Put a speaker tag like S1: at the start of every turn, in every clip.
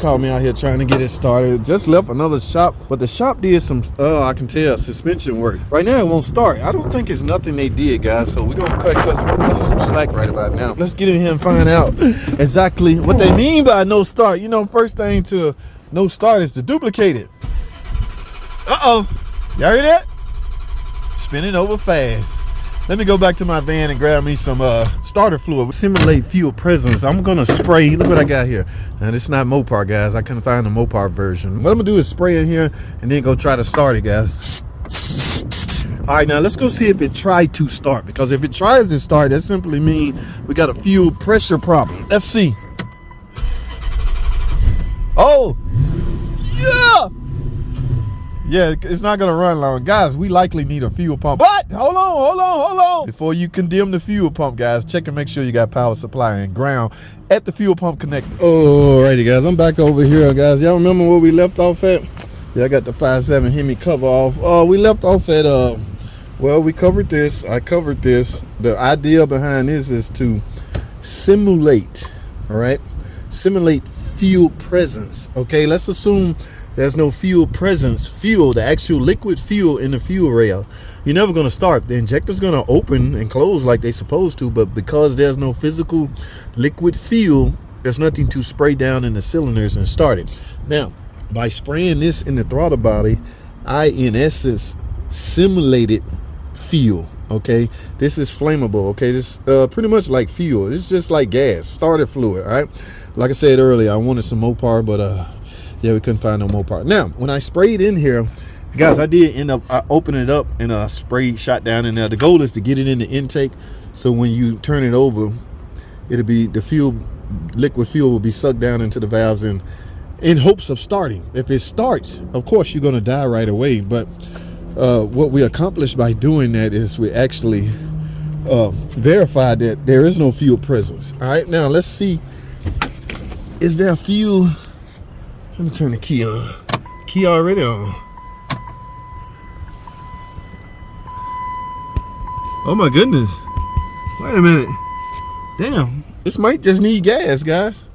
S1: caught me out here trying to get it started. Just left another shop, but the shop did some, I can tell, suspension work. Right now it won't start. I don't think it's nothing they did, guys. So we're gonna cut Cousin Pookie some slack right about now. Let's get in here and find out exactly what they mean by no start. You know, first thing to no start is to duplicate it. Uh-oh, y'all hear that? Spinning over fast. Let me go back to my van and grab me some starter fluid. Simulate fuel presence. I'm gonna spray. Look what I got here. Now this is not Mopar, guys. I couldn't find the Mopar version. What I'm gonna do is spray in here and then go try to start it, guys. All right, now let's go see if it tried to start, because if it tries to start, that simply means we got a fuel pressure problem. Let's see. Oh, yeah. Yeah, it's not gonna run long. Guys, we likely need a fuel pump. But hold on. Before you condemn the fuel pump, guys, check and make sure you got power supply and ground at the fuel pump connector. Alrighty, guys, I'm back over here, guys. Y'all remember where we left off at? Yeah, I got the 5.7 Hemi cover off. We left off at, well, we covered this. I covered this. The idea behind this is to simulate, all right? Simulate fuel presence, okay? Let's assume there's no fuel presence, the actual liquid fuel in the fuel rail. You're never going to start. The injector's going to open and close like they're supposed to, but because there's no physical liquid fuel, there's nothing to spray down in the cylinders and start it. Now, by spraying this in the throttle body, I, in essence, simulated fuel, okay? This is flammable, okay? This pretty much like fuel. It's just like gas, starter fluid, all right? Like I said earlier, I wanted some Mopar, but yeah, we couldn't find no Mopar. Now, when I sprayed in here, guys, I did end up opening it up and spray shot down in there. The goal is to get it in the intake, so when you turn it over, it'll be the fuel, liquid fuel will be sucked down into the valves and in hopes of starting. If it starts, of course, you're going to die right away. But what we accomplished by doing that is we actually verified that there is no fuel presence. All right, now let's see. Is there fuel? Let me turn the key on. Key already on. Oh my goodness. Wait a minute. Damn, this might just need gas, guys.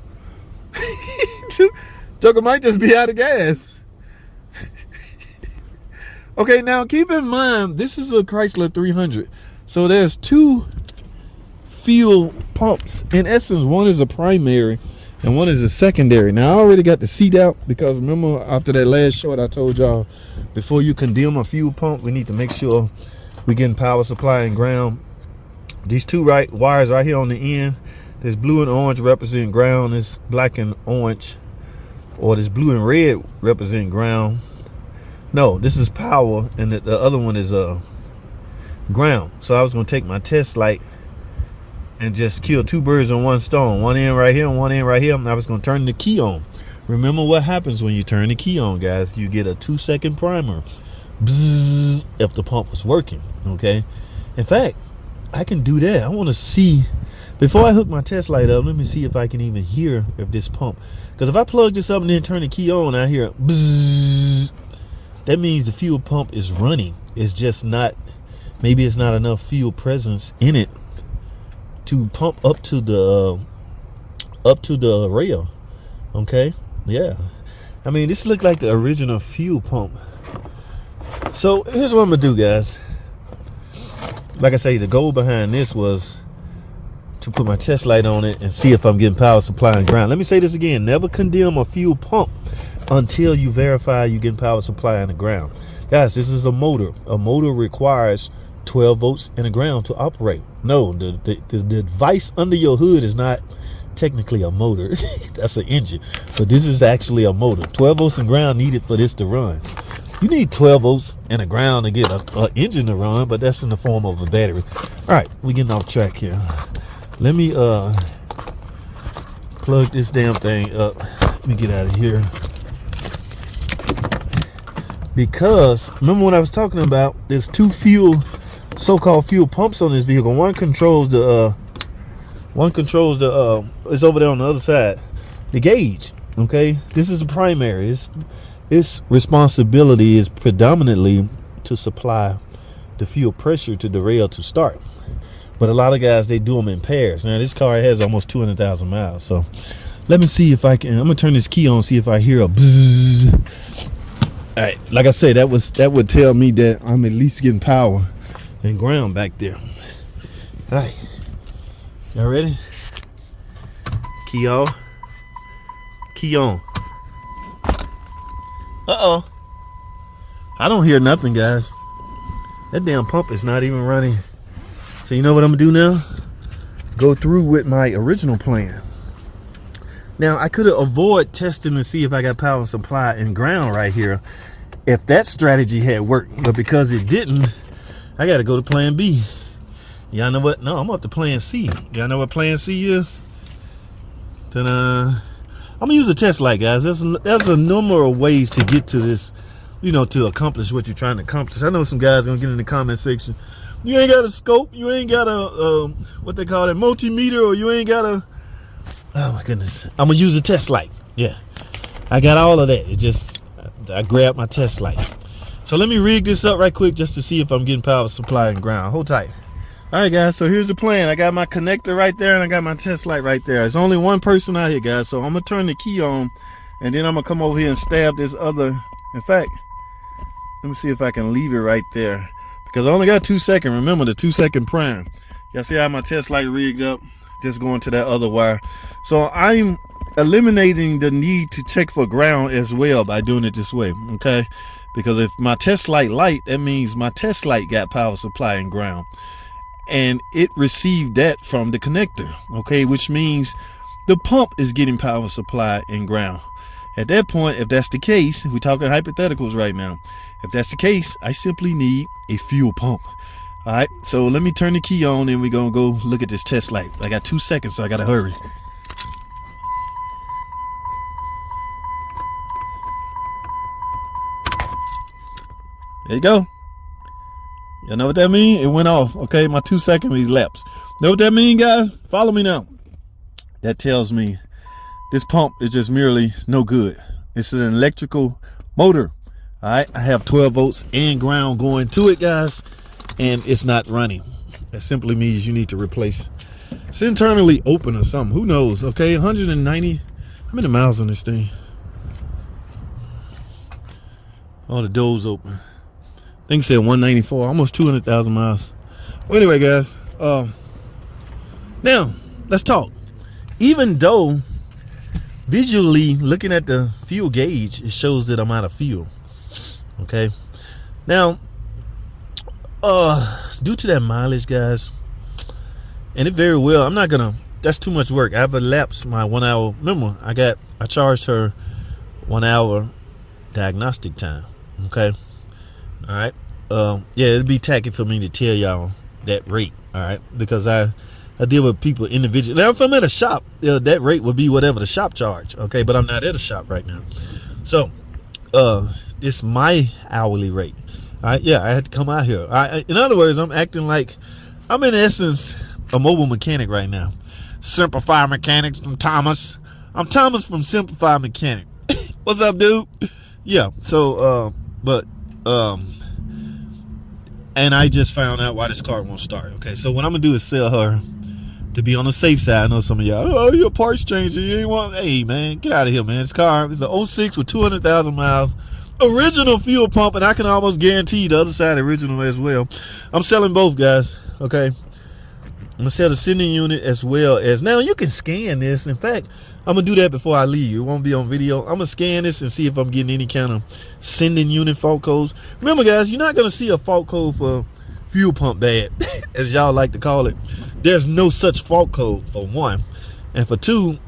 S1: Joker might just be out of gas. Okay, now keep in mind, this is a Chrysler 300. So there's two fuel pumps. In essence, one is a primary and one is a secondary. Now, I already got the seat out because remember after that last short, I told y'all before you condemn a fuel pump, we need to make sure we're getting power supply and ground. These two wires right here on the end, this blue and orange represent ground, this black and orange, or this blue and red represent ground. No, this is power, and the other one is ground. So I was going to take my test light and just kill two birds with one stone. One end right here and one end right here. And I was going to turn the key on. Remember what happens when you turn the key on, guys. You get a 2-second primer. Bzzz, if the pump was working, okay? In fact, I can do that. I want to see. Before I hook my test light up, let me see if I can even hear if this pump. Because if I plug this up and then turn the key on, I hear bzzz. That means the fuel pump is running. It's just not, maybe it's not enough fuel presence in it to pump up to the rail. Okay, yeah. I mean, this looked like the original fuel pump. So here's what I'm gonna do, guys. Like I say, the goal behind this was to put my test light on it and see if I'm getting power supply and ground. Let me say this again: never condemn a fuel pump until you verify you're getting power supply and the ground. Guys, this is a motor. A motor requires 12 volts and a ground to operate. No, the device under your hood is not technically a motor. That's an engine. So this is actually a motor. 12 volts and ground needed for this to run. You need 12 volts and a ground to get an engine to run, but that's in the form of a battery. All right, we're getting off track here. Let me plug this damn thing up. Let me get out of here. Because remember what I was talking about, there's two so-called fuel pumps on this vehicle. One controls the it's over there on the other side, the gauge. Okay, this is the primary. Its responsibility is predominantly to supply the fuel pressure to the rail to start. But a lot of guys, they do them in pairs. Now this car has almost 200,000 miles, so Let me see if I can. I'm gonna turn this key on, see if I hear a bzzz. All right, like I said, that would tell me that I'm at least getting power and ground back there. All right, y'all ready? Key off. Key on. Uh-oh. I don't hear nothing, guys. That damn pump is not even running. So you know what I'm gonna do now? Go through with my original plan. Now, I could have avoided testing to see if I got power supply and ground right here if that strategy had worked. But because it didn't, I got to go to plan B. Y'all know what? No, I'm up to plan C. Y'all know what plan C is? Then I'm going to use a test light, guys. There's a number of ways to get to this, you know, to accomplish what you're trying to accomplish. I know some guys going to get in the comment section. You ain't got a scope. You ain't got a, what they call it, multimeter, or you ain't got a, oh my goodness. I'm going to use a test light. Yeah. I got all of that. It just, I grabbed my test light. So let me rig this up right quick just to see if I'm getting power supply and ground. Hold tight. All right, guys. So here's the plan. I got my connector right there and I got my test light right there. There's only one person out here, guys. So I'm going to turn the key on and then I'm going to come over here and stab this other. In fact, let me see if I can leave it right there because I only got 2 seconds. Remember the 2 second prime. Y'all see how my test light rigged up? Just going to that other wire. So I'm eliminating the need to check for ground as well by doing it this way, okay? Because if my test light, that means my test light got power supply and ground. And it received that from the connector, okay? Which means the pump is getting power supply and ground. At that point, if that's the case, we're talking hypotheticals right now. If that's the case, I simply need a fuel pump. All right, so let me turn the key on and we're gonna go look at this test light. I got 2 seconds, so I gotta hurry. There you go. You know what that means? It went off. Okay, my 2 seconds elapsed. Know what that means, guys? Follow me now. That tells me this pump is just merely no good. It's an electrical motor. All right, I have 12 volts and ground going to it, guys. And it's not running. That simply means you need to replace. It's internally open or something. Who knows? Okay, 190. How many miles on this thing? All the doors open. I think it said 194, almost 200,000 miles. Well, anyway, guys. Now let's talk. Even though visually looking at the fuel gauge, it shows that I'm out of fuel. Okay. Now, due to that mileage, guys, and it very well, I'm not gonna, that's too much work. I've elapsed my 1 hour. Remember, I charged her 1 hour diagnostic time. Okay. All right. Yeah, it'd be tacky for me to tell y'all that rate. All right, because I deal with people individually. Now, if I'm at a shop, that rate would be whatever the shop charge. Okay, but I'm not at a shop right now, so it's my hourly rate. All right, yeah, I had to come out here. In other words, I'm acting like I'm in essence a mobile mechanic right now. Simplify Mechanics from Thomas. I'm Thomas from Simplify Mechanic. What's up, dude? Yeah. So, and I just found out why this car won't start. Okay, so what I'm gonna do is sell her to be on the safe side. I know some of y'all, oh, your parts changing. You ain't want. Hey, man, get out of here, man. This car is an 06 with 200,000 miles. Original fuel pump, and I can almost guarantee the other side original as well. I'm selling both, guys. Okay, I'm gonna sell the sending unit as well as, now you can scan this. In fact, I'm gonna do that before I leave. It won't be on video. I'm gonna scan this and see if I'm getting any kind of sending unit fault codes. Remember, guys, you're not gonna see a fault code for fuel pump bad, as y'all like to call it. There's no such fault code, for one, and for two,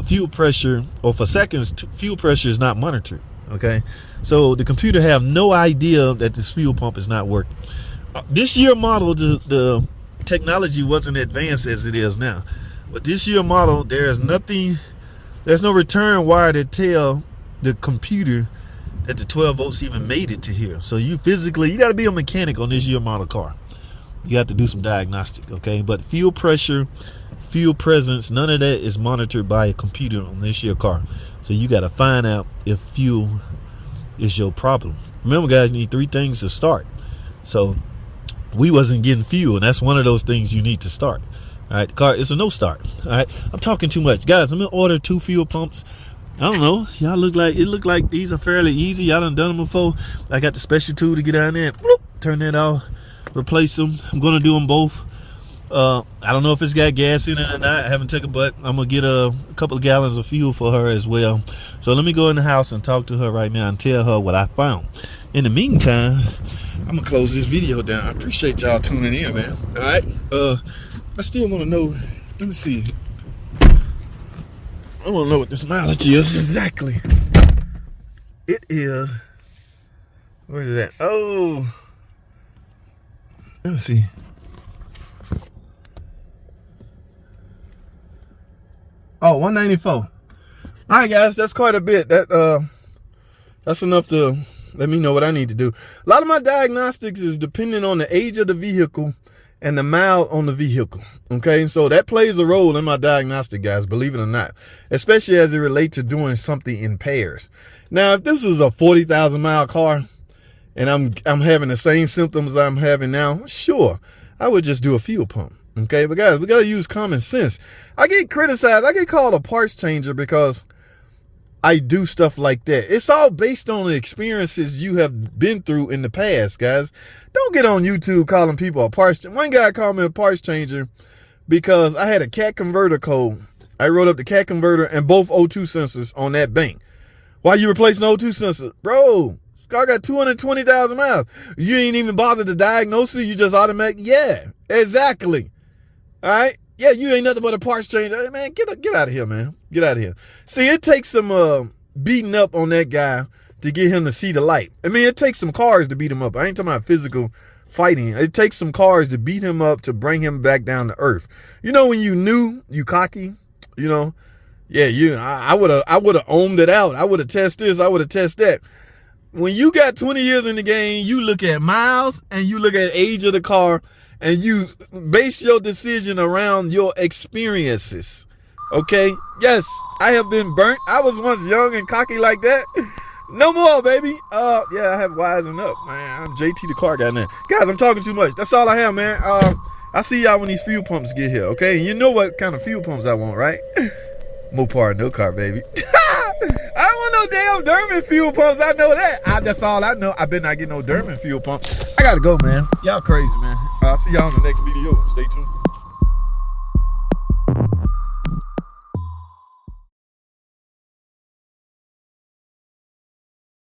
S1: fuel pressure, or for seconds, fuel pressure is not monitored. Okay, so the computer have no idea that this fuel pump is not working. This year model, the technology wasn't advanced as it is now, but this year model, there's no return wire to tell the computer that the 12 volts even made it to here. So you got to be a mechanic on this year model car. You have to do some diagnostic, okay? But fuel pressure, fuel presence, none of that is monitored by a computer on this year car. So you got to find out if fuel is your problem. Remember, guys, you need 3 things to start. So we wasn't getting fuel, and that's one of those things you need to start. All right, the car is a no start. All right, I'm talking too much, guys. I'm gonna order 2 fuel pumps. I don't know. Y'all look like these are fairly easy. Y'all done them before. I got the special tool to get down there. Bloop, turn that off. Replace them. I'm gonna do them both. I don't know if it's got gas in it or not. I haven't taken, but I'm gonna get a couple of gallons of fuel for her as well. So let me go in the house and talk to her right now and tell her what I found. In the meantime, I'm gonna close this video down. I appreciate y'all tuning in, man. All right. I still want to know. Let me see. I want to know what this mileage is exactly. It is. Where is it at? Oh. Let me see. Oh, 194. All right, guys, that's quite a bit. That's enough to let me know what I need to do. A lot of my diagnostics is depending on the age of the vehicle and the mile on the vehicle. Okay, so that plays a role in my diagnostic, guys, believe it or not, especially as it relates to doing something in pairs. Now, if this is a 40,000 mile car and I'm having the same symptoms I'm having now, sure, I would just do a fuel pump. Okay, but guys, we got to use common sense. I get criticized. I get called a parts changer because I do stuff like that. It's all based on the experiences you have been through in the past, guys. Don't get on YouTube calling people a parts changer. One guy called me a parts changer because I had a cat converter code. I wrote up the cat converter and both O2 sensors on that bank. Why you replacing O2 sensors? Bro, this car got 220,000 miles. You ain't even bothered to diagnose it. You just automatic. Yeah, exactly. All right. Yeah, you ain't nothing but a parts changer. Hey, man, get out of here, man. Get out of here. See, it takes some beating up on that guy to get him to see the light. I mean, it takes some cars to beat him up. I ain't talking about physical fighting. It takes some cars to beat him up to bring him back down to earth. You know, when you knew, you cocky, you know, yeah, I would have ohmed it out. I would have tested this. I would have tested that. When you got 20 years in the game, you look at miles and you look at age of the car, and you base your decision around your experiences. Okay? Yes, I have been burnt. I was once young and cocky like that. No more, baby. Yeah, I have wisen up, man. I'm JT the car guy now. Guys, I'm talking too much. That's all I have, man. I'll see y'all when these fuel pumps get here, okay? And you know what kind of fuel pumps I want, right? Mopar, no car, baby. I don't want no damn Durban fuel pumps. I know that. That's all I know. I better not get no Durban fuel pump. I gotta go, man. Y'all crazy, man. I'll see y'all in the next video. Stay tuned.